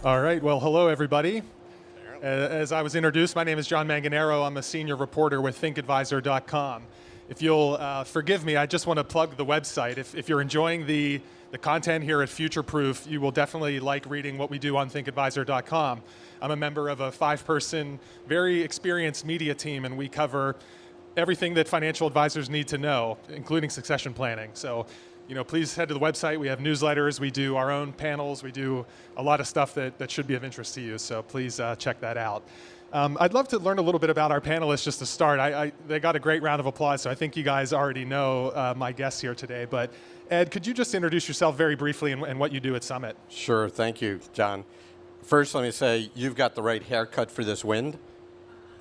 All right, well, hello everybody. As I was introduced, my name is John Manganero. I'm a senior reporter with ThinkAdvisor.com. If you'll forgive me, I just want to plug the website. If you're enjoying the content here at Futureproof, you will definitely like reading what we do on ThinkAdvisor.com. I'm a member of a 5-person, very experienced media team, and we cover everything that financial advisors need to know, including succession planning. So, please head to the website. We have newsletters. We do our own panels. We do a lot of stuff that should be of interest to you. So please check that out. I'd love to learn a little bit about our panelists just to start. They got a great round of applause, so I think you guys already know my guests here today. But Ed, could you just introduce yourself very briefly and what you do at Summit? Sure. Thank you, John. First, let me say you've got the right haircut for this wind.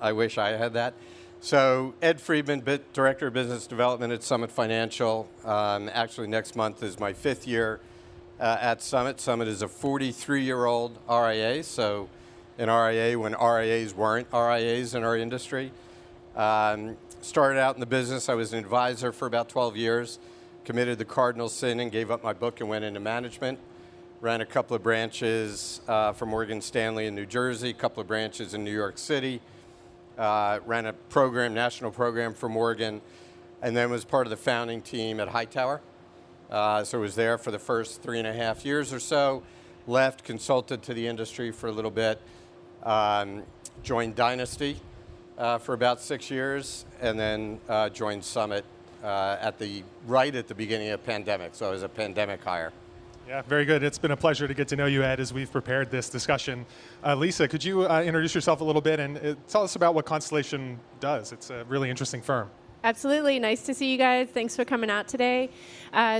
I wish I had that. So Ed Friedman, Director of Business Development at Summit Financial. Actually, next month is my 5th year at Summit. Summit is a 43-year-old RIA, so an RIA when RIAs weren't RIAs in our industry. Started out in the business. I was an advisor for about 12 years, committed the cardinal sin and gave up my book and went into management. Ran a couple of branches for Morgan Stanley in New Jersey, a couple of branches in New York City. Ran a national program for Morgan, and then was part of the founding team at Hightower. So was there for the first 3.5 years or so, left, consulted to the industry for a little bit, joined Dynasty for about 6 years, and then joined Summit right at the beginning of the pandemic. So I was a pandemic hire. Yeah, very good. It's been a pleasure to get to know you, Ed, as we've prepared this discussion. Lisa, could you introduce yourself a little bit and tell us about what Constellation does? It's a really interesting firm. Absolutely. Nice to see you guys. Thanks for coming out today.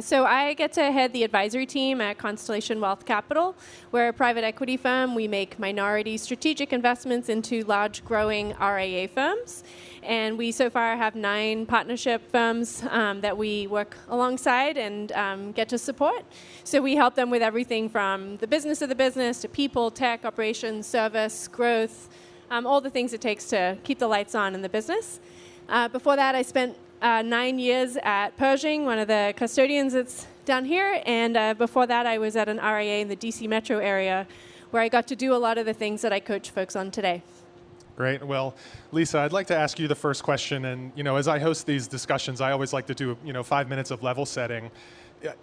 So I get to head the advisory team at Constellation Wealth Capital. We're a private equity firm. We make minority strategic investments into large growing RIA firms. And we so far have 9 partnership firms that we work alongside and get to support. So we help them with everything from the business of the business to people, tech, operations, service, growth, all the things it takes to keep the lights on in the business. Before that, I spent 9 years at Pershing, one of the custodians that's down here. And before that, I was at an RIA in the DC metro area where I got to do a lot of the things that I coach folks on today. Great. Well, Lisa, I'd like to ask you the first question. And, as I host these discussions, I always like to do, 5 minutes of level setting.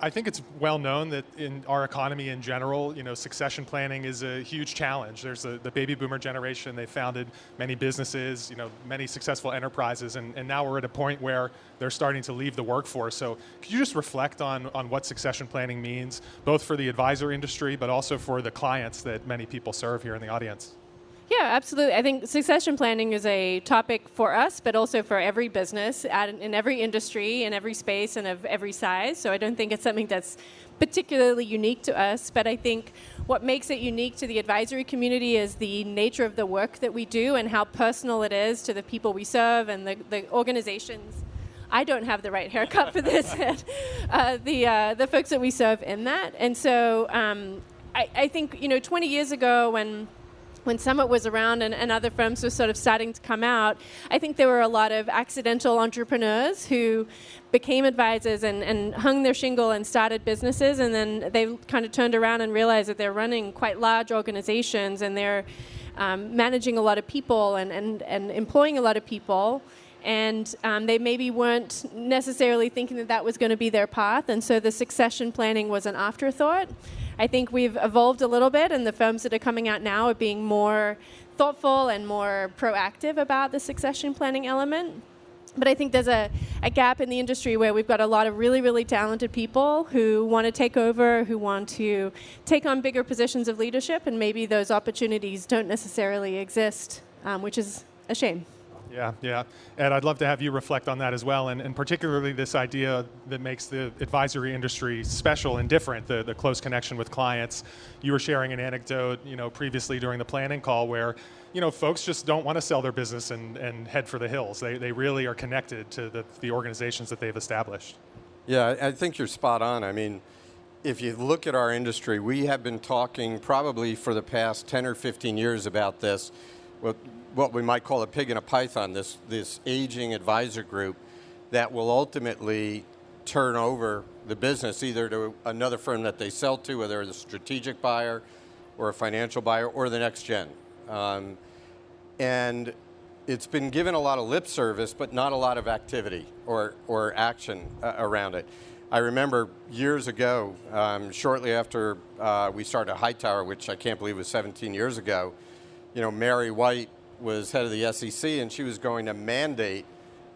I think it's well known that in our economy in general, succession planning is a huge challenge. There's the baby boomer generation. They founded many businesses, many successful enterprises, and now we're at a point where they're starting to leave the workforce. So could you just reflect on what succession planning means, both for the advisor industry, but also for the clients that many people serve here in the audience? Yeah, absolutely. I think succession planning is a topic for us, but also for every business, in every industry, in every space, and of every size. So I don't think it's something that's particularly unique to us, but I think what makes it unique to the advisory community is the nature of the work that we do and how personal it is to the people we serve and the organizations. I don't have the right haircut for this, the folks that we serve in that. And so I think, 20 years ago when Summit was around and other firms were sort of starting to come out, I think there were a lot of accidental entrepreneurs who became advisors and hung their shingle and started businesses, and then they kind of turned around and realized that they're running quite large organizations and they're managing a lot of people and employing a lot of people. And they maybe weren't necessarily thinking that was going to be their path, and so the succession planning was an afterthought. I think we've evolved a little bit, and the firms that are coming out now are being more thoughtful and more proactive about the succession planning element. But I think there's a gap in the industry where we've got a lot of really, really talented people who want to take over, who want to take on bigger positions of leadership, and maybe those opportunities don't necessarily exist, which is a shame. Yeah. Ed, I'd love to have you reflect on that as well, and particularly this idea that makes the advisory industry special and different, the close connection with clients. You were sharing an anecdote, previously during the planning call where, folks just don't want to sell their business and head for the hills. They really are connected to the organizations that they've established. Yeah, I think you're spot on. I mean, if you look at our industry, we have been talking probably for the past 10 or 15 years about this. What we might call a pig in a python, this aging advisor group that will ultimately turn over the business either to another firm that they sell to, whether they're the strategic buyer, or a financial buyer or the next gen. And it's been given a lot of lip service, but not a lot of activity or action around it. I remember years ago, shortly after we started Hightower, which I can't believe was 17 years ago, Mary White was head of the SEC, and she was going to mandate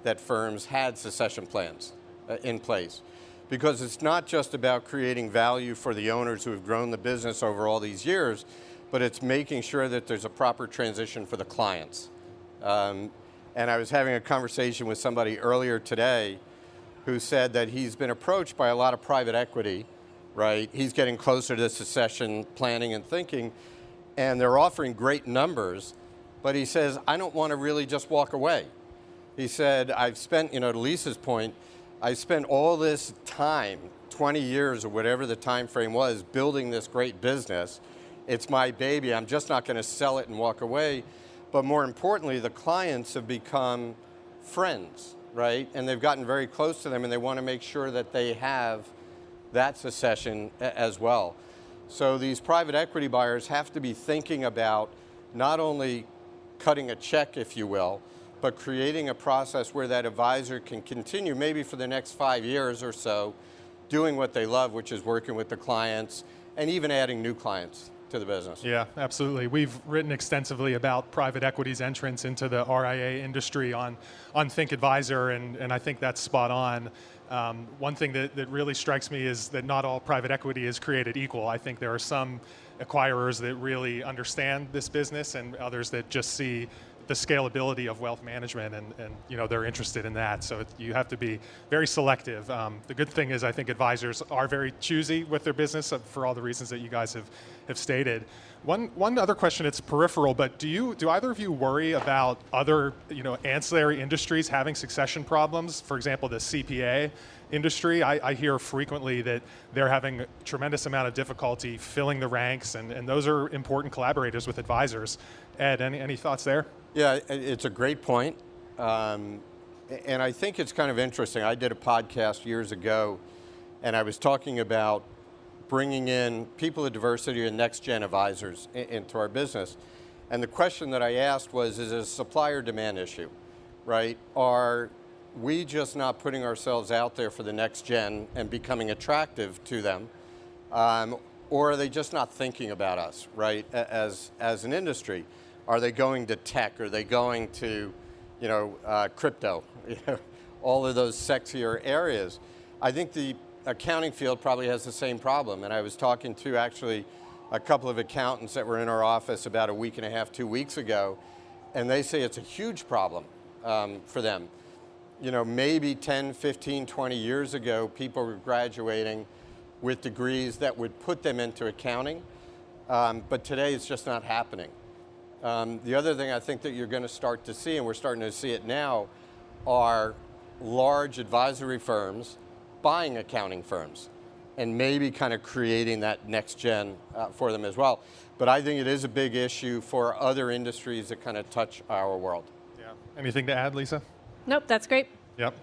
that firms had succession plans in place. Because it's not just about creating value for the owners who have grown the business over all these years, but it's making sure that there's a proper transition for the clients. And I was having a conversation with somebody earlier today who said that he's been approached by a lot of private equity, right? He's getting closer to succession planning and thinking, and they're offering great numbers, but he says, I don't want to really just walk away. He said, I've spent, to Lisa's point, I spent all this time, 20 years or whatever the time frame was, building this great business. It's my baby. I'm just not going to sell it and walk away. But more importantly, the clients have become friends, right? And they've gotten very close to them, and they want to make sure that they have that succession as well. So these private equity buyers have to be thinking about not only cutting a check, if you will, but creating a process where that advisor can continue, maybe for the next 5 years or so, doing what they love, which is working with the clients and even adding new clients to the business. Yeah, absolutely. We've written extensively about private equity's entrance into the RIA industry on Think Advisor, and I think that's spot on. One thing that really strikes me is that not all private equity is created equal. I think there are some acquirers that really understand this business and others that just see the scalability of wealth management and they're interested in that. So you have to be very selective. The good thing is I think advisors are very choosy with their business for all the reasons that you guys have stated. One other question, it's peripheral, but do either of you worry about other ancillary industries having succession problems? For example, the CPA industry, I hear frequently that they're having a tremendous amount of difficulty filling the ranks, and those are important collaborators with advisors. Ed, any thoughts there? Yeah, it's a great point. And I think it's kind of interesting. I did a podcast years ago, and I was talking about bringing in people of diversity and next-gen advisors into our business. And the question that I asked was, is it a supplier-demand issue, right? Are we just not putting ourselves out there for the next gen and becoming attractive to them? Or are they just not thinking about us, right, as an industry? Are they going to tech? Are they going to, crypto? All of those sexier areas. I think the accounting field probably has the same problem. And I was talking to actually a couple of accountants that were in our office about a week and a half, 2 weeks ago, and they say it's a huge problem for them. Maybe 10, 15, 20 years ago, people were graduating with degrees that would put them into accounting, but today it's just not happening. The other thing I think that you're going to start to see, and we're starting to see it now, are large advisory firms buying accounting firms and maybe kind of creating that next gen for them as well. But I think it is a big issue for other industries that kind of touch our world. Yeah. Anything to add, Lisa? Nope, that's great. Yep.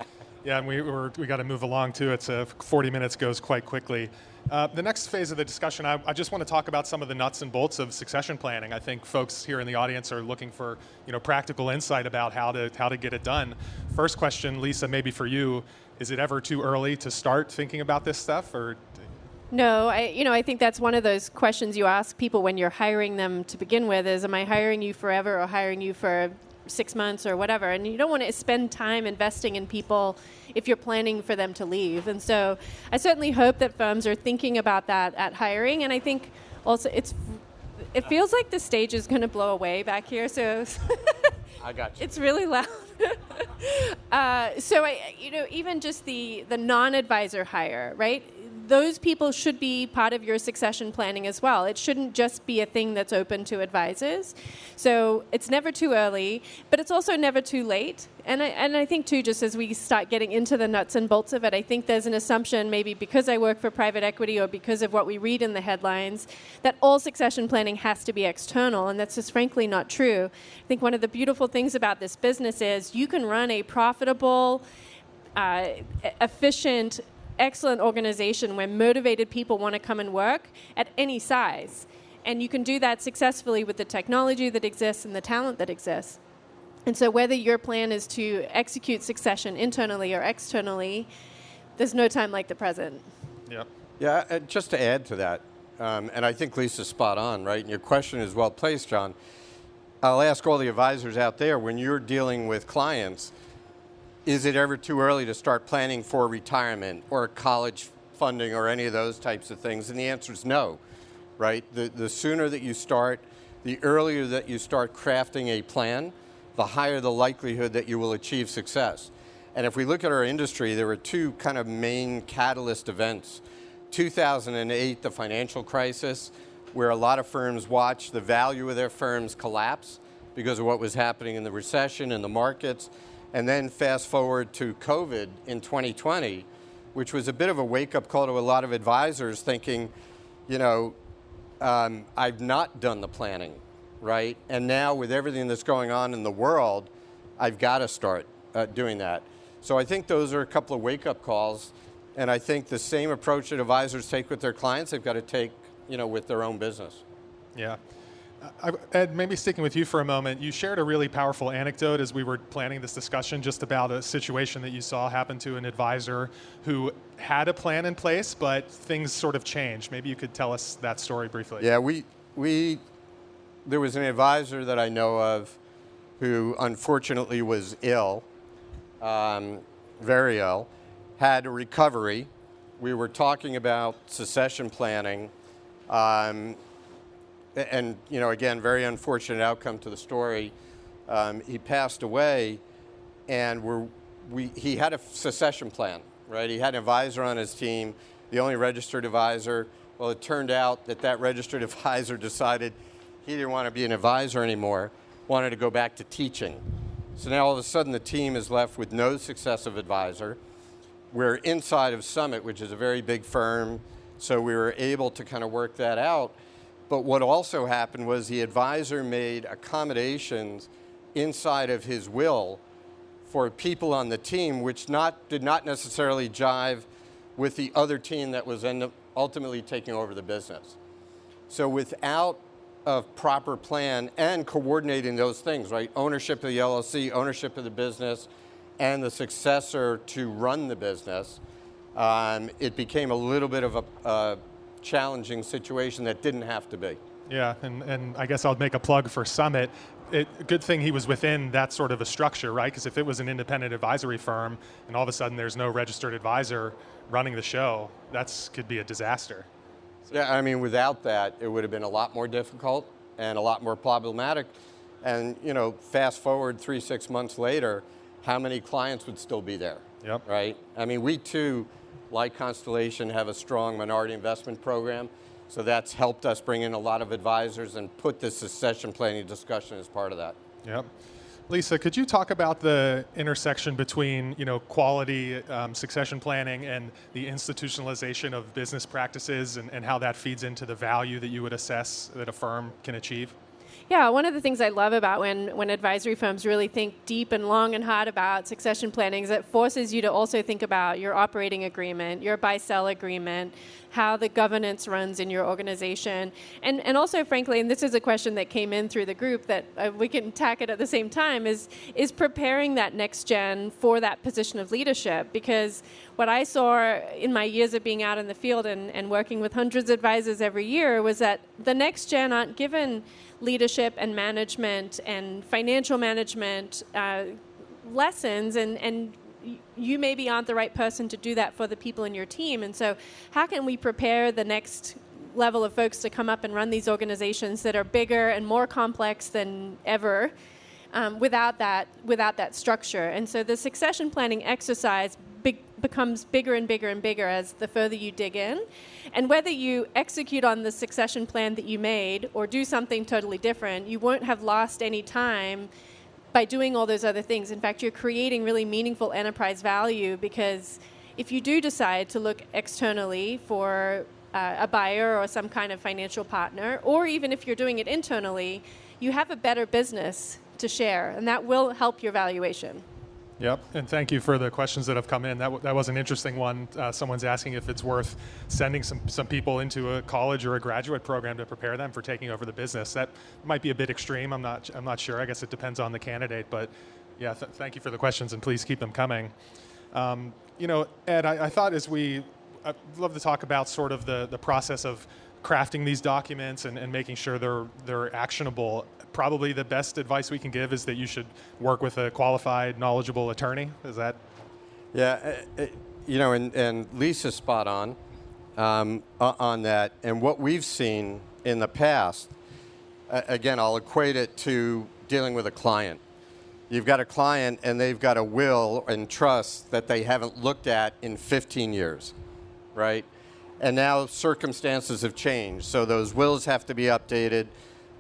Yeah, and we got to move along too. It's 40 minutes goes quite quickly. The next phase of the discussion, I just want to talk about some of the nuts and bolts of succession planning. I think folks here in the audience are looking for practical insight about how to get it done. First question, Lisa, maybe for you, is it ever too early to start thinking about this stuff, or? No, I think that's one of those questions you ask people when you're hiring them to begin with is, am I hiring you forever or hiring you for 6 months or whatever? And you don't want to spend time investing in people if you're planning for them to leave. And so I certainly hope that firms are thinking about that at hiring. And I think also it feels like the stage is going to blow away back here. So I got you. It's really loud. Even just the non-advisor hire, right? Those people should be part of your succession planning as well. It shouldn't just be a thing that's open to advisors. So it's never too early, but it's also never too late. And I think, too, just as we start getting into the nuts and bolts of it, I think there's an assumption, maybe because I work for private equity or because of what we read in the headlines, that all succession planning has to be external, and that's just frankly not true. I think one of the beautiful things about this business is you can run a profitable, efficient, excellent organization where motivated people want to come and work at any size. And you can do that successfully with the technology that exists and the talent that exists. And so whether your plan is to execute succession internally or externally, there's no time like the present. Yep. Yeah, just to add to that, and I think Lisa's spot on, right? And your question is well placed, John. I'll ask all the advisors out there, when you're dealing with clients, is it ever too early to start planning for retirement or college funding or any of those types of things? And the answer is no, right? The sooner that you start, the earlier that you start crafting a plan, the higher the likelihood that you will achieve success. And if we look at our industry, there were two kind of main catalyst events. 2008, the financial crisis, where a lot of firms watched the value of their firms collapse because of what was happening in the recession and the markets. And then fast forward to COVID in 2020, which was a bit of a wake-up call to a lot of advisors thinking, I've not done the planning, right? And now with everything that's going on in the world, I've got to start doing that. So I think those are a couple of wake-up calls. And I think the same approach that advisors take with their clients, they've got to take with their own business. Yeah. Ed, maybe sticking with you for a moment, you shared a really powerful anecdote as we were planning this discussion just about a situation that you saw happen to an advisor who had a plan in place, but things sort of changed. Maybe you could tell us that story briefly. Yeah, there was an advisor that I know of who unfortunately was ill, very ill, had a recovery. We were talking about succession planning. And again, very unfortunate outcome to the story. He passed away, and he had a succession plan, right? He had an advisor on his team, the only registered advisor. Well, it turned out that registered advisor decided he didn't want to be an advisor anymore, wanted to go back to teaching. So now all of a sudden the team is left with no successive advisor. We're inside of Summit, which is a very big firm, so we were able to kind of work that out. But what also happened was the advisor made accommodations inside of his will for people on the team, which did not necessarily jive with the other team that was ultimately taking over the business. So without a proper plan and coordinating those things, right? Ownership of the LLC, ownership of the business, and the successor to run the business, it became a little bit of a challenging situation that didn't have to be. Yeah, and I guess I'll make a plug for Summit. Good thing he was within that sort of a structure, right? Because if it was an independent advisory firm and all of a sudden there's no registered advisor running the show, could be a disaster. Yeah, I mean, without that, it would have been a lot more difficult and a lot more problematic. And, fast forward 3-6 months later, how many clients would still be there? Yep. Right? I mean, we too, like Constellation, have a strong minority investment program. So that's helped us bring in a lot of advisors and put this succession planning discussion as part of that. Yep. Lisa, could you talk about the intersection between quality succession planning and the institutionalization of business practices and how that feeds into the value that you would assess that a firm can achieve? Yeah, one of the things I love about when advisory firms really think deep and long and hard about succession planning is it forces you to also think about your operating agreement, your buy-sell agreement, how the governance runs in your organization. And also, frankly, and this is a question that came in through the group that we can tack it at the same time, is preparing that next gen for that position of leadership. Because what I saw in my years of being out in the field and working with hundreds of advisors every year was that the next gen aren't given leadership and management and financial management lessons, and you maybe aren't the right person to do that for the people in your team. And so how can we prepare the next level of folks to come up and run these organizations that are bigger and more complex than ever without that structure? And so the succession planning exercise becomes bigger and bigger and bigger as the further you dig in. And whether you execute on the succession plan that you made or do something totally different, you won't have lost any time by doing all those other things. In fact, you're creating really meaningful enterprise value, because if you do decide to look externally for a buyer or some kind of financial partner, or even if you're doing it internally, you have a better business to share, and that will help your valuation. Yep, and thank you for the questions that have come in. That was an interesting one. Someone's asking if it's worth sending some people into a college or a graduate program to prepare them for taking over the business. That might be a bit extreme. I'm not sure. I guess it depends on the candidate. But yeah, thank you for the questions, and please keep them coming. Ed, I thought I'd love to talk about sort of the process of crafting these documents and making sure they're actionable. Probably the best advice we can give is that you should work with a qualified, knowledgeable attorney. Is that? Yeah, and Lisa's spot on that. And what we've seen in the past, again, I'll equate it to dealing with a client. You've got a client and they've got a will and trust that they haven't looked at in 15 years, right? And now circumstances have changed. So those wills have to be updated.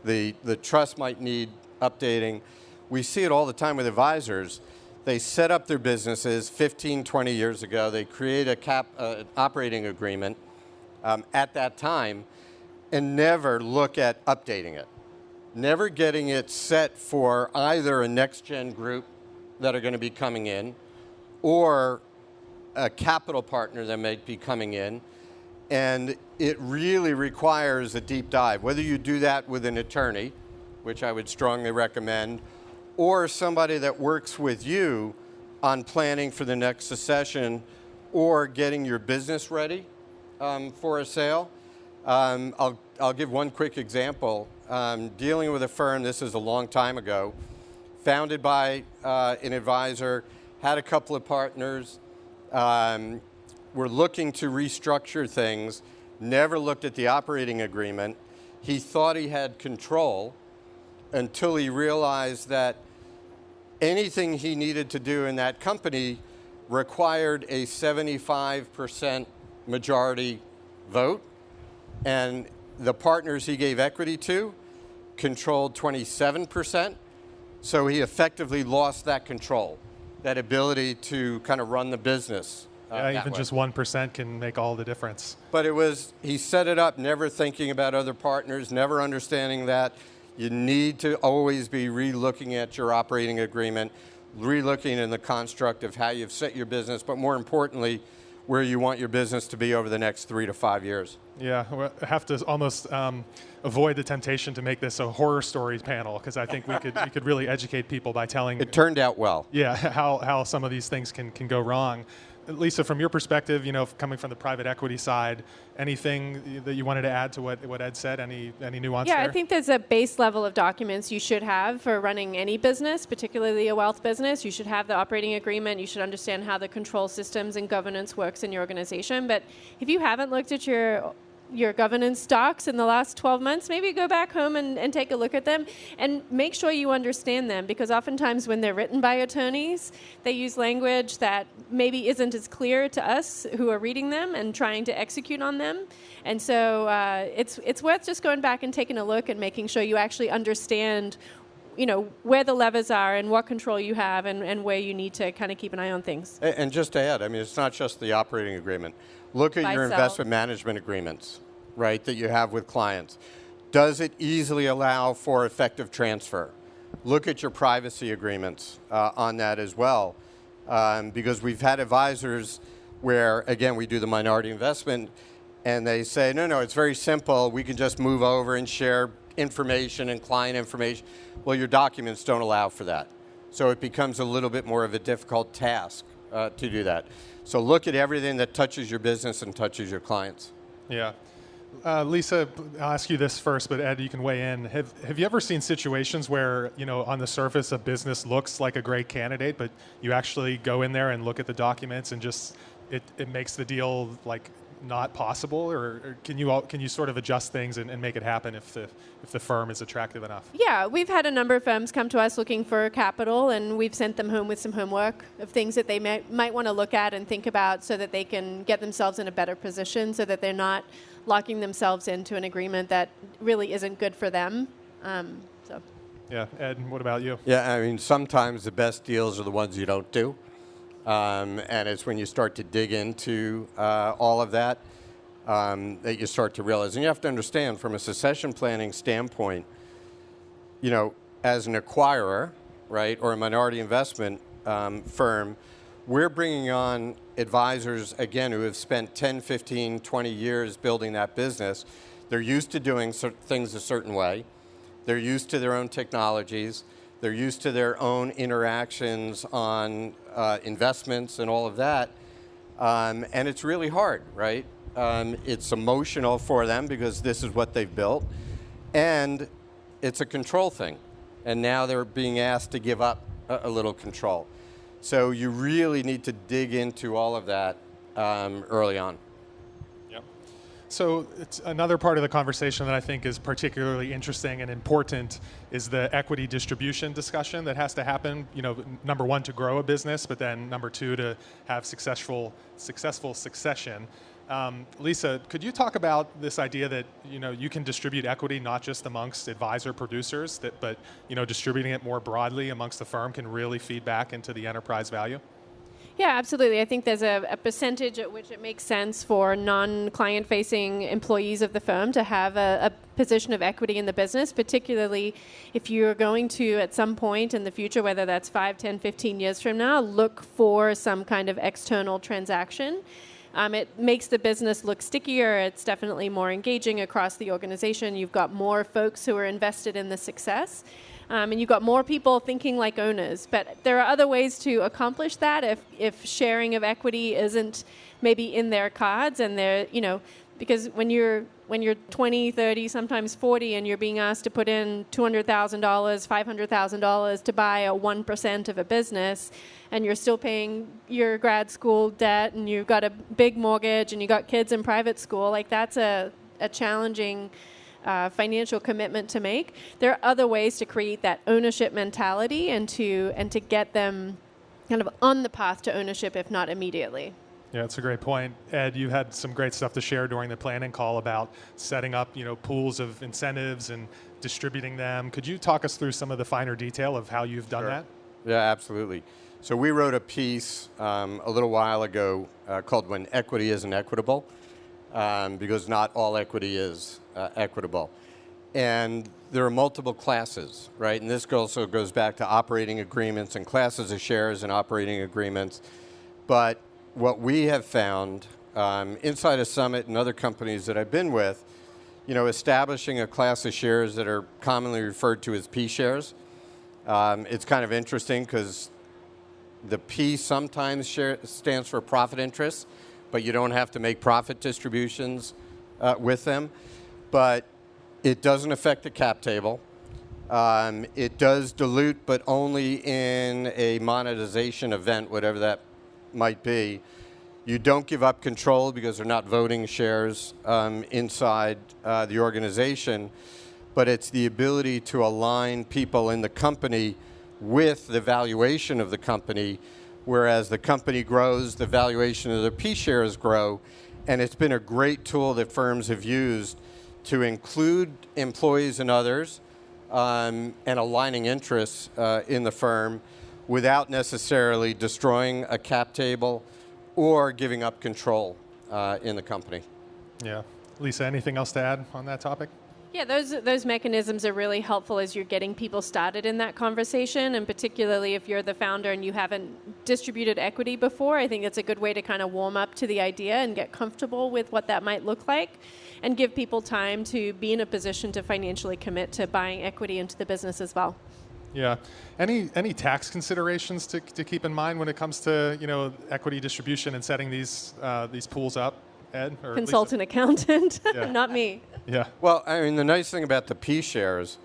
The trust might need updating. We see it all the time with advisors. They set up their businesses 15, 20 years ago. They create an operating agreement at that time and never look at updating it. Never getting it set for either a next-gen group that are going to be coming in or a capital partner that may be coming in. And it really requires a deep dive, whether you do that with an attorney, which I would strongly recommend, or somebody that works with you on planning for the next succession or getting your business ready for a sale. I'll give one quick example. Dealing with a firm, this is a long time ago, founded by an advisor, had a couple of partners, were looking to restructure things, never looked at the operating agreement. He thought he had control until he realized that anything he needed to do in that company required a 75% majority vote, and the partners he gave equity to controlled 27%, so he effectively lost that control, that ability to kind of run the business. Even just 1% can make all the difference. But he set it up never thinking about other partners, never understanding that you need to always be re-looking at your operating agreement, re-looking in the construct of how you've set your business, but more importantly, where you want your business to be over the next 3 to 5 years. Yeah, I have to almost avoid the temptation to make this a horror stories panel, because I think we could really educate people by telling. It turned out well. Yeah, how some of these things can go wrong. Lisa, from your perspective, coming from the private equity side, anything that you wanted to add to what Ed said? Any nuance there? Yeah, I think there's a base level of documents you should have for running any business, particularly a wealth business. You should have the operating agreement. You should understand how the control systems and governance works in your organization. But if you haven't looked at your governance docs in the last 12 months, maybe go back home and take a look at them and make sure you understand them, because oftentimes when they're written by attorneys, they use language that maybe isn't as clear to us who are reading them and trying to execute on them. And so it's worth just going back and taking a look and making sure you actually understand where the levers are and what control you have and where you need to kind of keep an eye on things. And just to add, it's not just the operating agreement. Look at your investment management agreements, right, that you have with clients. Does it easily allow for effective transfer? Look at your privacy agreements on that as well, because we've had advisors where, again, we do the minority investment, and they say, no, it's very simple. We can just move over and share information and client information. Well, your documents don't allow for that. So it becomes a little bit more of a difficult task to do that. So look at everything that touches your business and touches your clients. Yeah. Lisa, I'll ask you this first, but Ed, you can weigh in. Have you ever seen situations where, on the surface a business looks like a great candidate, but you actually go in there and look at the documents and just it makes the deal like not possible, or can you sort of adjust things and make it happen if the firm is attractive enough? Yeah, we've had a number of firms come to us looking for capital, and we've sent them home with some homework of things that they might want to look at and think about so that they can get themselves in a better position, so that they're not locking themselves into an agreement that really isn't good for them. Yeah, Ed, what about you? Yeah, sometimes the best deals are the ones you don't do. And it's when you start to dig into all of that that you start to realize. And you have to understand, from a succession planning standpoint, as an acquirer, right, or a minority investment, firm, we're bringing on advisors, again, who have spent 10, 15, 20 years building that business. They're used to doing things a certain way. They're used to their own technologies. They're used to their own interactions on investments and all of that. And it's really hard, right? It's emotional for them because this is what they've built. And it's a control thing. And now they're being asked to give up a little control. So you really need to dig into all of that early on. Yep. So it's another part of the conversation that I think is particularly interesting and important is the equity distribution discussion that has to happen. You know, number one, to grow a business, but then number two, to have successful succession. Lisa, could you talk about this idea that you can distribute equity not just amongst advisor producers, but distributing it more broadly amongst the firm can really feed back into the enterprise value? Yeah, absolutely. I think there's a percentage at which it makes sense for non-client-facing employees of the firm to have a position of equity in the business, particularly if you're going to, at some point in the future, whether that's 5, 10, 15 years from now, look for some kind of external transaction. It makes the business look stickier. It's definitely more engaging across the organization. You've got more folks who are invested in the success. And you've got more people thinking like owners. But there are other ways to accomplish that if sharing of equity isn't maybe in their cards. And they're, because when you're 20, 30, sometimes 40, and you're being asked to put in $200,000, $500,000 to buy a 1% of a business, and you're still paying your grad school debt, and you've got a big mortgage, and you've got kids in private school, like that's a challenging financial commitment to make. There are other ways to create that ownership mentality and to get them kind of on the path to ownership, if not immediately. Yeah, that's a great point. Ed, you had some great stuff to share during the planning call about setting up, pools of incentives and distributing them. Could you talk us through some of the finer detail of how you've done that? Yeah, absolutely. So we wrote a piece a little while ago called When Equity Isn't Equitable, because not all equity is equitable. And there are multiple classes, right? And this also goes back to operating agreements and classes of shares and operating agreements. But what we have found inside of Summit and other companies that I've been with, establishing a class of shares that are commonly referred to as P shares. It's kind of interesting because the P sometimes stands for profit interest, but you don't have to make profit distributions with them. But it doesn't affect the cap table. It does dilute, but only in a monetization event, whatever that might be. You don't give up control because they're not voting shares inside the organization, but it's the ability to align people in the company with the valuation of the company, whereas the company grows, the valuation of the P shares grow, and it's been a great tool that firms have used to include employees and others and aligning interests in the firm without necessarily destroying a cap table or giving up control in the company. Yeah. Lisa, anything else to add on that topic? Yeah, those mechanisms are really helpful as you're getting people started in that conversation, and particularly if you're the founder and you haven't distributed equity before, I think it's a good way to kind of warm up to the idea and get comfortable with what that might look like and give people time to be in a position to financially commit to buying equity into the business as well. Yeah. Any tax considerations to keep in mind when it comes to equity distribution and setting these pools up, Ed? Or Consult an accountant, Yeah. not me. Yeah. Well, I mean, the nice thing about the P shares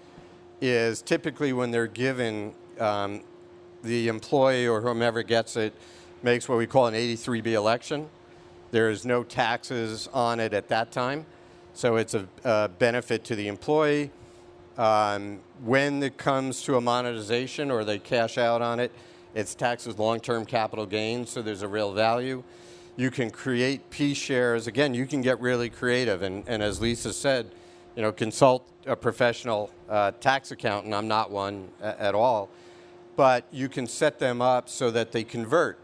is typically when they're given, the employee or whomever gets it makes what we call an 83B election. There's no taxes on it at that time, so it's a benefit to the employee. When it comes to a monetization or they cash out on it, it's taxed as long-term capital gains, so there's a real value. You can create P shares. Again, you can get really creative, and as Lisa said, consult a professional tax accountant. I'm not one at all, but you can set them up so that they convert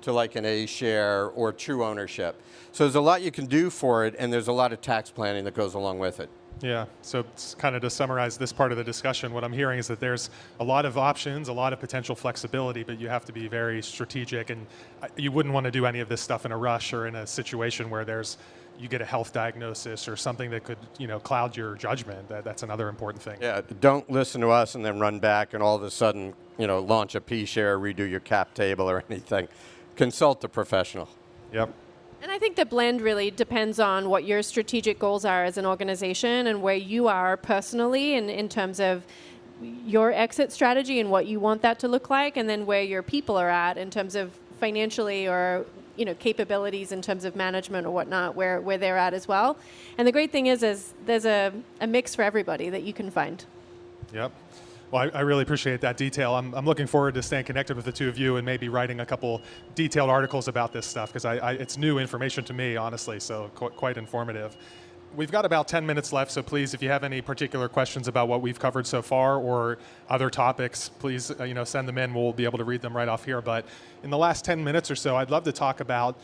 to like an A share or true ownership. So there's a lot you can do for it, and there's a lot of tax planning that goes along with it. Yeah, so it's kind of to summarize this part of the discussion, what I'm hearing is that there's a lot of options, a lot of potential flexibility, but you have to be very strategic, and you wouldn't want to do any of this stuff in a rush or in a situation where you get a health diagnosis or something that could, cloud your judgment. That's another important thing. Yeah, don't listen to us and then run back and all of a sudden, launch a P-share, redo your cap table or anything. Consult a professional. Yep. And I think the blend really depends on what your strategic goals are as an organization and where you are personally in terms of your exit strategy and what you want that to look like, and then where your people are at in terms of financially or capabilities in terms of management or whatnot, where they're at as well. And the great thing is there's a mix for everybody that you can find. Yep. Well, I really appreciate that detail. I'm looking forward to staying connected with the two of you and maybe writing a couple detailed articles about this stuff, because it's new information to me, honestly, so quite informative. We've got about 10 minutes left, so please, if you have any particular questions about what we've covered so far or other topics, please send them in. We'll be able to read them right off here. But in the last 10 minutes or so, I'd love to talk about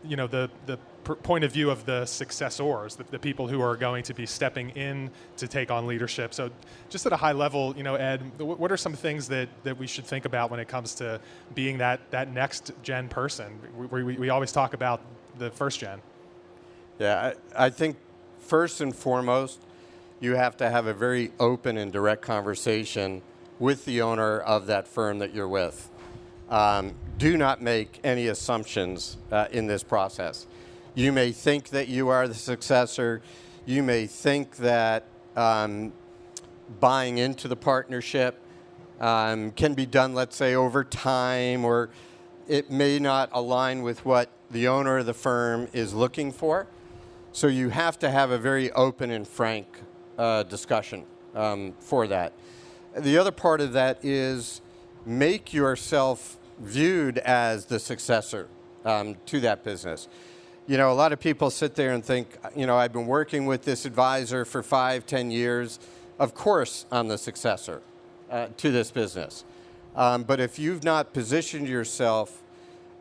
the point of view of the successors, the people who are going to be stepping in to take on leadership. So just at a high level, Ed, what are some things that we should think about when it comes to being that next gen person? We always talk about the first gen. Yeah, I think first and foremost, you have to have a very open and direct conversation with the owner of that firm that you're with. Do not make any assumptions in this process. You may think that you are the successor. You may think that buying into the partnership can be done, let's say, over time, or it may not align with what the owner of the firm is looking for. So you have to have a very open and frank discussion for that. The other part of that is make yourself viewed as the successor to that business. A lot of people sit there and think, I've been working with this advisor for 5-10 years. Of course, I'm the successor to this business. But if you've not positioned yourself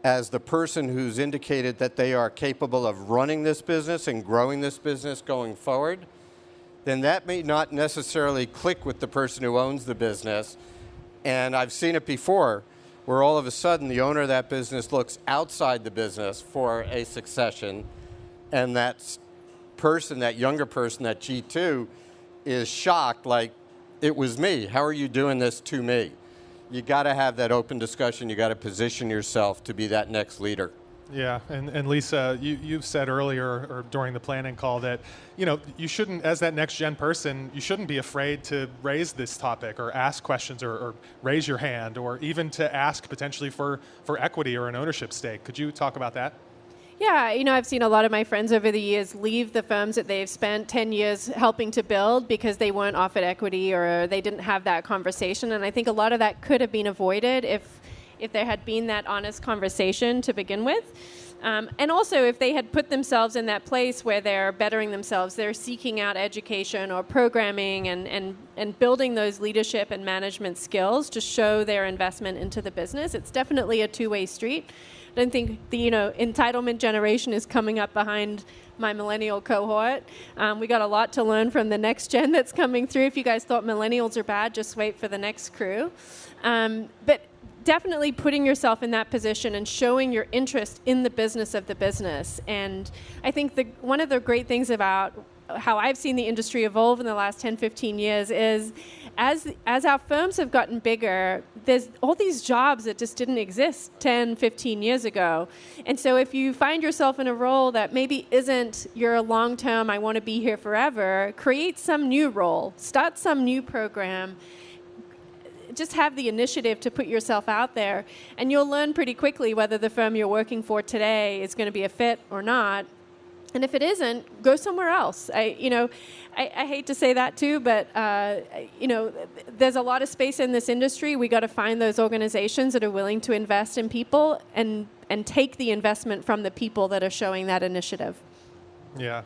as the person who's indicated that they are capable of running this business and growing this business going forward, then that may not necessarily click with the person who owns the business. And I've seen it before, where all of a sudden the owner of that business looks outside the business for a succession, and that person, that younger person, that G2, is shocked, like, it was me. How are you doing this to me? You got to have that open discussion. You got to position yourself to be that next leader. Yeah, and Lisa, you've said earlier or during the planning call that, you shouldn't, as that next gen person, you shouldn't be afraid to raise this topic or ask questions or raise your hand or even to ask potentially for equity or an ownership stake. Could you talk about that? Yeah, I've seen a lot of my friends over the years leave the firms that they've spent 10 years helping to build because they weren't offered equity or they didn't have that conversation. And I think a lot of that could have been avoided if there had been that honest conversation to begin with. And also, if they had put themselves in that place where they're bettering themselves, they're seeking out education or programming and building those leadership and management skills to show their investment into the business. It's definitely a two-way street. I don't think the entitlement generation is coming up behind my millennial cohort. We got a lot to learn from the next gen that's coming through. If you guys thought millennials are bad, just wait for the next crew. But definitely putting yourself in that position and showing your interest in the business of the business. And I think one of the great things about how I've seen the industry evolve in the last 10, 15 years is as our firms have gotten bigger, there's all these jobs that just didn't exist 10, 15 years ago. And so if you find yourself in a role that maybe isn't your long-term, I want to be here forever, create some new role, start some new program, just have the initiative to put yourself out there, and you'll learn pretty quickly whether the firm you're working for today is going to be a fit or not. And if it isn't, go somewhere else. I hate to say that too, but there's a lot of space in this industry. We got to find those organizations that are willing to invest in people and take the investment from the people that are showing that initiative. Yeah.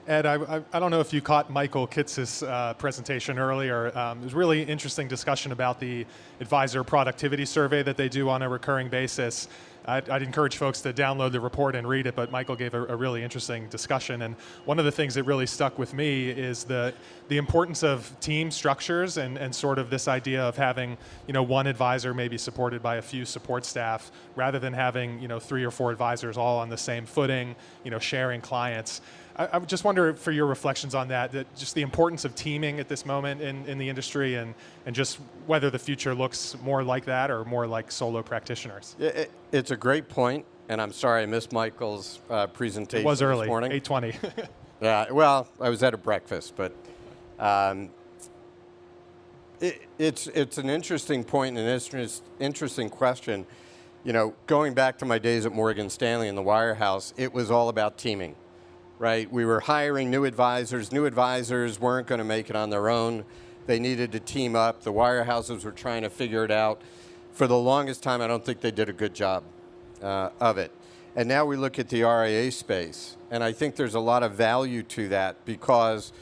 Ed, I don't know if you caught Michael Kitz's presentation earlier. It was a really interesting discussion about the advisor productivity survey that they do on a recurring basis. I'd encourage folks to download the report and read it, but Michael gave a really interesting discussion. And one of the things that really stuck with me is the importance of team structures and sort of this idea of having, one advisor maybe supported by a few support staff rather than having, 3 or 4 advisors all on the same footing, sharing clients. I just wonder for your reflections on that just the importance of teaming at this moment in the industry and just whether the future looks more like that or more like solo practitioners. It's a great point, and I'm sorry I missed Michael's presentation It was early, this morning. 8:20. Yeah, well, I was at a breakfast, but it's an interesting point and an interesting question. Going back to my days at Morgan Stanley in the wirehouse, it was all about teaming. Right, we were hiring new advisors. New advisors weren't going to make it on their own. They needed to team up. The wirehouses were trying to figure it out. For the longest time, I don't think they did a good job of it. And now we look at the RIA space, and I think there's a lot of value to that because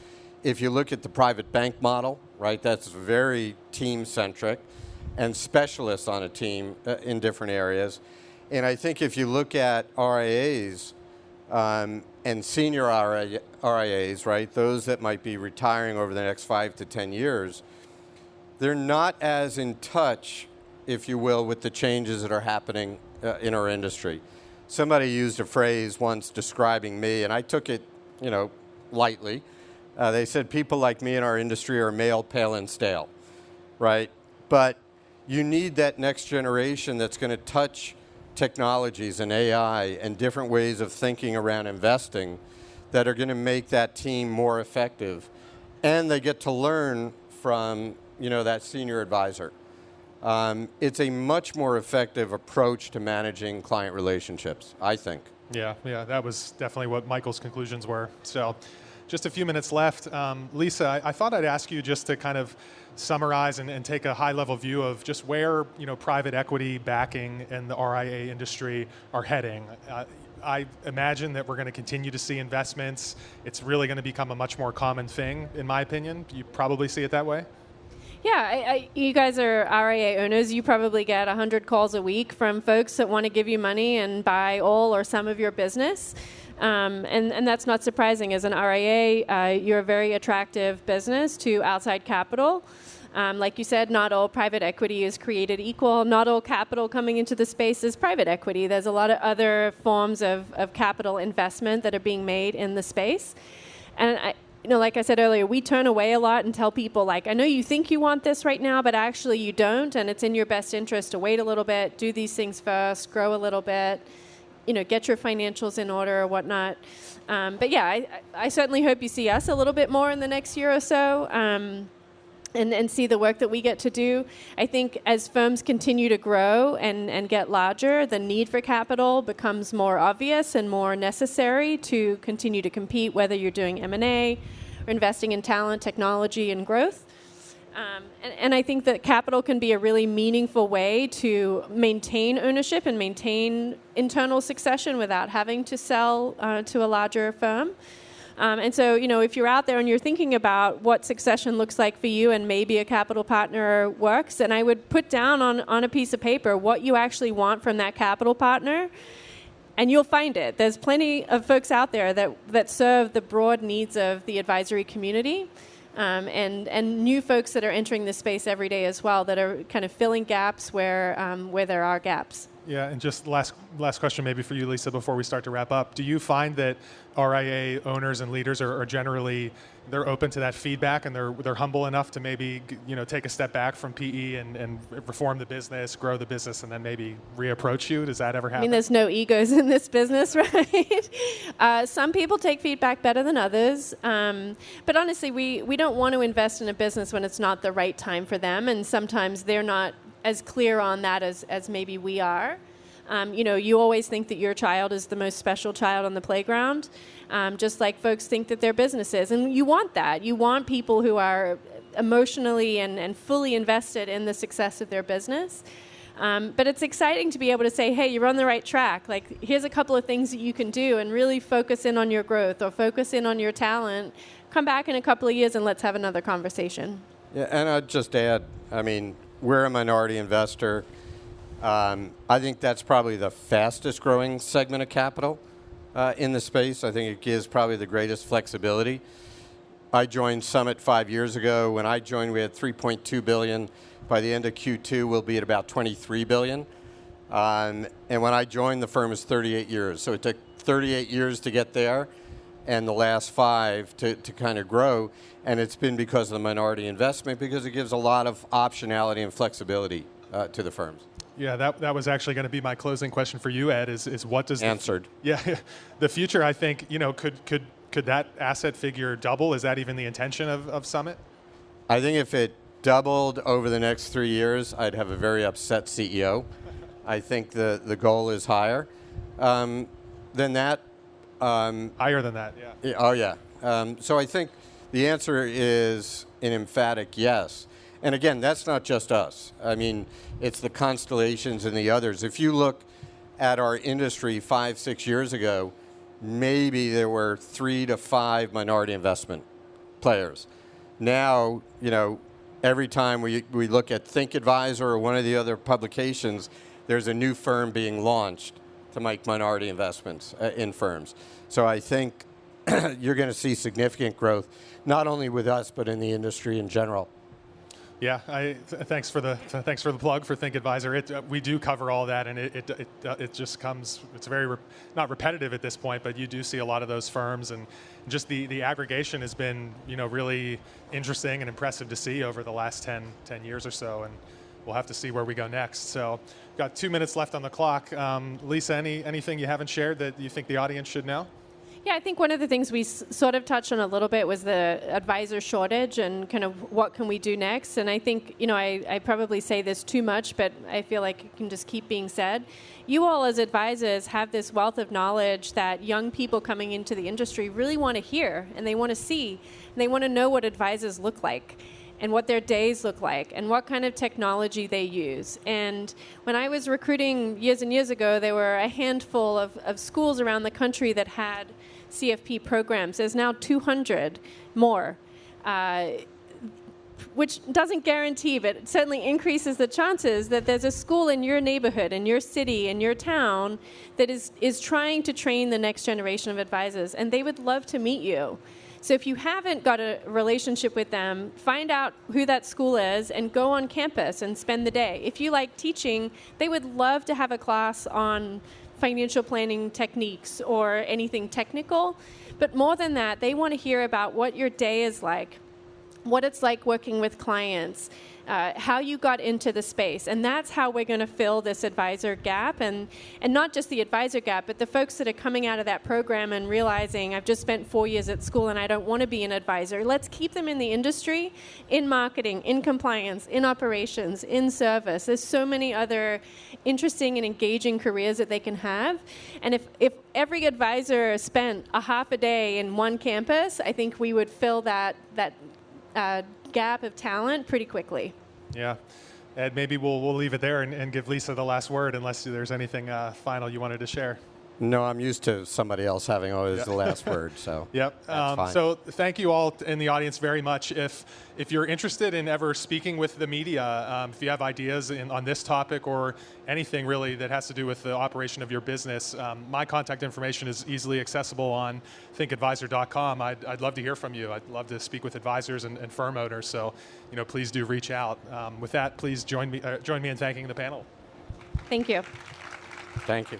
if you look at the private bank model, right, that's very team-centric and specialists on a team in different areas. And I think if you look at RIAs, and senior RIAs, right, those that might be retiring over the next 5 to 10 years, they're not as in touch, if you will, with the changes that are happening in our industry. Somebody used a phrase once describing me, and I took it, lightly. They said people like me in our industry are male, pale, and stale, right? But you need that next generation that's going to touch technologies and AI and different ways of thinking around investing that are going to make that team more effective. And they get to learn from, that senior advisor. It's a much more effective approach to managing client relationships, I think. Yeah, that was definitely what Michael's conclusions were. So just a few minutes left. Lisa, I thought I'd ask you just to kind of summarize and take a high-level view of just where private equity backing and the RIA industry are heading. I imagine that we're going to continue to see investments. It's really going to become a much more common thing, in my opinion. You probably see it that way? Yeah, you guys are RIA owners. You probably get 100 calls a week from folks that want to give you money and buy all or some of your business. And that's not surprising. As an RIA, you're a very attractive business to outside capital. Like you said, not all private equity is created equal. Not all capital coming into the space is private equity. There's a lot of other forms of capital investment that are being made in the space. And like I said earlier, we turn away a lot and tell people, I know you think you want this right now, but actually you don't, and it's in your best interest to wait a little bit, do these things first, grow a little bit, get your financials in order or whatnot. But yeah, I certainly hope you see us a little bit more in the next year or so. And see the work that we get to do. I think as firms continue to grow and get larger, the need for capital becomes more obvious and more necessary to continue to compete, whether you're doing M&A or investing in talent, technology, and growth. And I think that capital can be a really meaningful way to maintain ownership and maintain internal succession without having to sell to a larger firm. And so, if you're out there and you're thinking about what succession looks like for you and maybe a capital partner works, then I would put down on a piece of paper what you actually want from that capital partner, and you'll find it. There's plenty of folks out there that serve the broad needs of the advisory community, and new folks that are entering the space every day as well that are kind of filling gaps where there are gaps. Yeah, and just last question maybe for you, Lisa, before we start to wrap up. Do you find that RIA owners and leaders are generally, they're open to that feedback and they're humble enough to maybe take a step back from PE and reform the business, grow the business, and then maybe reapproach you? Does that ever happen? I mean, there's no egos in this business, right? Some people take feedback better than others. But honestly, we don't want to invest in a business when it's not the right time for them, and sometimes they're not as clear on that as maybe we are. You always think that your child is the most special child on the playground, just like folks think that their business is. And you want that. You want people who are emotionally and fully invested in the success of their business. But it's exciting to be able to say, hey, you're on the right track. Here's a couple of things that you can do and really focus in on your growth or focus in on your talent. Come back in a couple of years and let's have another conversation. Yeah, and I'd just add, we're a minority investor. I think that's probably the fastest growing segment of capital in the space. I think it gives probably the greatest flexibility. I joined Summit 5 years ago. When I joined, we had $3.2 billion. By the end of Q2, we'll be at about $23 billion. And when I joined, the firm was 38 years. So it took 38 years to get there, and the last 5 to kind of grow. And it's been because of the minority investment, because it gives a lot of optionality and flexibility to the firms. Yeah, that was actually going to be my closing question for you, Ed, is what does Answered. The future, I think, could that asset figure double? Is that even the intention of Summit? I think if it doubled over the next 3 years, I'd have a very upset CEO. I think the goal is higher than that. Higher than that, yeah. Oh, yeah. So I think the answer is an emphatic yes. And again, that's not just us. I mean, it's the constellations and the others. If you look at our industry 5, 6 years ago, maybe there were 3 to 5 minority investment players. Now, every time we look at ThinkAdvisor or one of the other publications, there's a new firm being launched to make minority investments in firms. So I think you're going to see significant growth, not only with us, but in the industry in general. Yeah, thanks for the plug for ThinkAdvisor. We do cover all that, and it just comes. It's very not repetitive at this point, but you do see a lot of those firms, and just the aggregation has been really interesting and impressive to see over the last 10 years or so, and we'll have to see where we go next. So, got 2 minutes left on the clock. Lisa, anything you haven't shared that you think the audience should know? Yeah, I think one of the things we sort of touched on a little bit was the advisor shortage and kind of what can we do next. And I think, I probably say this too much, but I feel like it can just keep being said. You all as advisors have this wealth of knowledge that young people coming into the industry really want to hear and they want to see. And they want to know what advisors look like and what their days look like, and what kind of technology they use. And when I was recruiting years and years ago, there were a handful of schools around the country that had CFP programs. There's now 200 more, which doesn't guarantee, but it certainly increases the chances that there's a school in your neighborhood, in your city, in your town that is trying to train the next generation of advisors, and they would love to meet you. So if you haven't got a relationship with them, find out who that school is and go on campus and spend the day. If you like teaching, they would love to have a class on financial planning techniques or anything technical. But more than that, they want to hear about what your day is like, what it's like working with clients, how you got into the space. And that's how we're going to fill this advisor gap. And not just the advisor gap, but the folks that are coming out of that program and realizing, I've just spent 4 years at school and I don't want to be an advisor. Let's keep them in the industry, in marketing, in compliance, in operations, in service. There's so many other interesting and engaging careers that they can have. And if every advisor spent a half a day in one campus, I think we would fill that gap of talent pretty quickly. Yeah. Ed, maybe we'll leave it there and give Lisa the last word, unless there's anything final you wanted to share. No, I'm used to somebody else having always the last word, so yep. That's fine. So thank you all in the audience very much. If you're interested in ever speaking with the media, if you have ideas on this topic or anything really that has to do with the operation of your business, my contact information is easily accessible on thinkadvisor.com. I'd love to hear from you. I'd love to speak with advisors and firm owners. So, please do reach out. With that, please join me in thanking the panel. Thank you. Thank you.